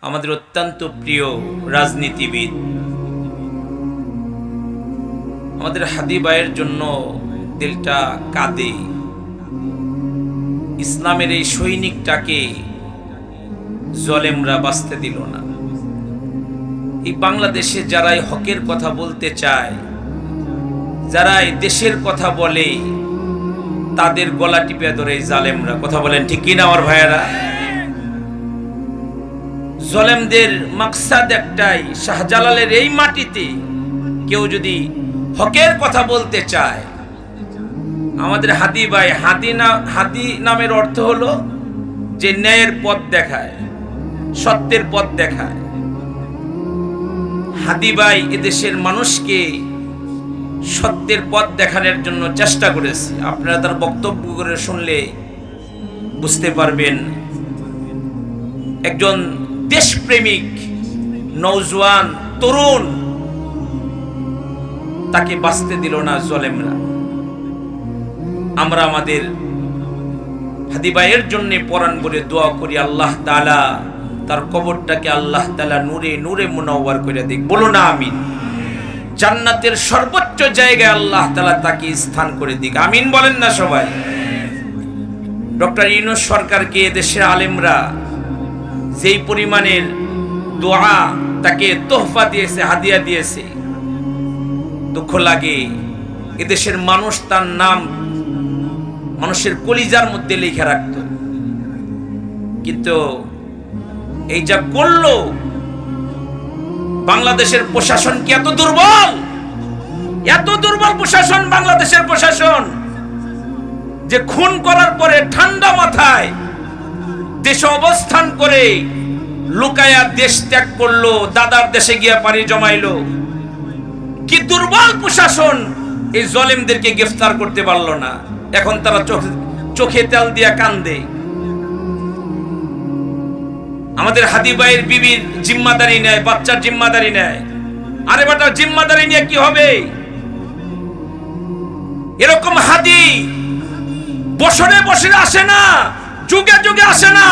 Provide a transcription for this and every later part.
আমাদের অত্যন্ত প্রিয় রাজনীতিবিদ, আমাদের হাদি ভাইয়ের জন্য দিলটা কাঁদে। ইসলামের এই সৈনিকটাকে জলেমরা বাঁচতে দিল না। এই বাংলাদেশে যারাই হকের কথা বলতে চায়, যারাই দেশের কথা বলে, তাদের গলা টিপে ধরে জালেমরা। কথা বলেন ঠিক কিনা আমার ভাইয়েরা? জলেমদের মাকসাদ একটাই, শাহজালালের এই মাটিতে কেউ যদি হকের কথা বলতে চায়, আমাদের হাদি ভাই, হাদি নামের অর্থ হলো যে ন্যায়ের পথ দেখায়, সত্যের পথ দেখায়। হাদি ভাই এদেশের মানুষকে সত্যের পথ দেখানোর জন্য চেষ্টা করেছে। আপনারা তার বক্তব্য করে শুনলে বুঝতে পারবেন, একজন দেশপ্রেমিক নওজোয়ান তরুণ, তাকে বাঁচতে দিল না জলেমরা। আমরা আমাদের হাদি ভাইয়ের জন্য পরাণ ভরে দোয়া করি, আল্লাহ তাআলা তার কবরটাকে আল্লাহ তাআলা নূরে নূরে মুনাওয়ার করে দিক। বলো না আমিন। জান্নাতের সর্বোচ্চ জায়গায় আল্লাহ তাআলা তাকে স্থান করে দিক। আমিন বলেন না সবাই? ডক্টর ইউনূস সরকারকে দেশের আলেমরা যেই পরিমাণের দোয়া তাকে তোহফা দিয়েছে, হাদিয়া দিয়েছে, দুঃখ লাগে। এদেশের মানুষ তার নাম মানুষের কলিজার মধ্যে লিখে রাখত, কিন্তু এই যা করলো, বাংলাদেশের প্রশাসন কি এত দুর্বল? এত দুর্বল প্রশাসন বাংলাদেশের প্রশাসন যে খুন করার পরে ঠান্ডা মাথায় দেশে অবস্থান করে লুকায়া দেশ ত্যাগ করলো, দাদার দেশে গিয়া পাড়ি জমাইলো। কি দুর্বল প্রশাসন এই জলেমদেরকে গ্রেফতার করতে পারলো না। এখন তারা চোখে তেল দিয়া কান্দে। আমাদের হাদি ভাইয়ের বিবির জিম্মাদারি নেয়, বাচ্চার জিম্মাদারি নেয়। আরে বেটা, জিম্মাদারি নিয়ে কি হবে? এরকম হাদি বছরে বছরে আসে না, যুগে যুগে আসে না,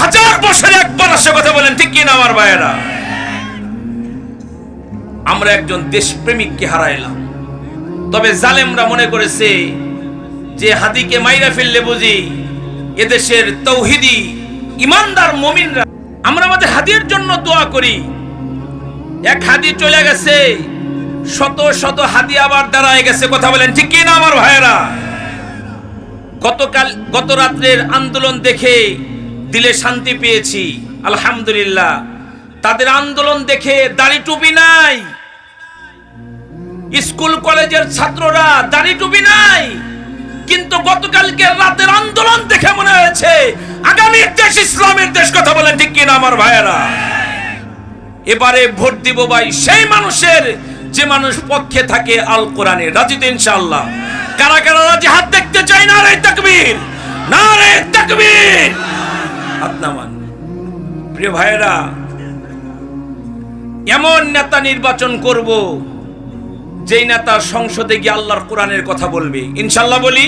হাজার বছরে একবার আসে। কথা বলেন ঠিক কিনা আমার ভাইয়েরা? আমরা একজন দেশপ্রেমিককে হারাইলাম। তবে জালেমরা মনে করেছে যে হাদিকে মাইরা ফেললে বুঝি এদেশের তৌহিদি ইমানদার মুমিনরা। আমরা আমাদের হাদির জন্য দোয়া করি। এক হাদি চলে গেছে, শত শত হাদি আবার দাঁড়ায় গেছে। কথা বলেন ঠিক কিনা আমার ভাইয়েরা? গত রাত্রের আন্দোলন দেখে দিলে শান্তি পেয়েছি, আলহামদুলিল্লাহ। তাদের আন্দোলন দেখে দাড়ি টুপি নাই, স্কুল কলেজের ছাত্ররা দাড়ি টুপি নাই, কিন্তু গতকালকে রাতের আন্দোলন দেখে মনে হয়েছে আগামীর দেশ ইসলামের দেশ। কথা বলেন ঠিক কিনা আমার ভাইয়েরা? এবারে ভোট দিব ভাই সেই মানুষের যে মানুষ পক্ষে থাকে আল কোরআনের। রাজি তো ইনশাআল্লাহ? কারা কারা রাজি? হাত দেখতে চাই। নারে তাকবীর, নারে তাকবীর। হাত নামান। প্রিয় ভাইয়েরা, এমন নেতা নির্বাচন করব যেই নেতা সংসদে গিয়ে আল্লাহর কোরআনের কথা বলবে, ইনশাআল্লাহ বলি।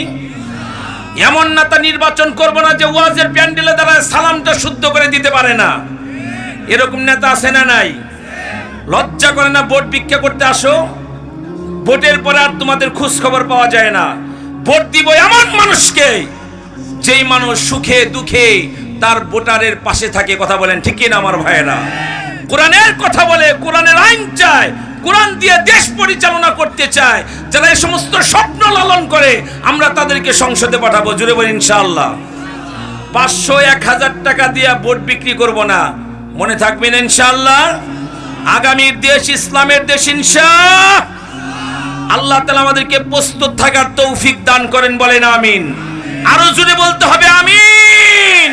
এমন নেতা নির্বাচন করব না যে ওয়াজের প্যান্ডেলে দাঁড়ায় সালামটা শুদ্ধ করে দিতে পারে না। এরকম নেতা আছে না নাই? লজ্জা করে না ভোট ভিক্ষা করতে আসো? ভোটের পরে আর তোমাদের খোঁজ খবর পাওয়া যায় না। ভোট দিব এমন মানুষকে যেই মানুষ সুখে দুঃখে তার ভোটারের পাশে থাকে। কথা বলেন ঠিক কিনা আমার ভাইয়েরা? কোরআনের কথা বলে, কোরআনের আইন চায়, কোরআন দিয়ে দেশ পরিচালনা করতে চায়। যারা এই সমস্ত স্বপ্ন লালন করে, আমরা তাদেরকে সংসদে পাঠাবো। জুড়ে বলি ইনশাআল্লাহ। 500-1000 টাকা দিয়ে ভোট বিক্রি করব না, মনে থাকবেন ইনশাআল্লাহ। আগামীর দেশ ইসলামের দেশ ইনশাআল্লাহ। আল্লাহ তাআলা আমাদেরকে প্রস্তুত থাকার তৌফিক দান করেন। বলেন আমিন। আরো জোরে বলতে হবে আমিন।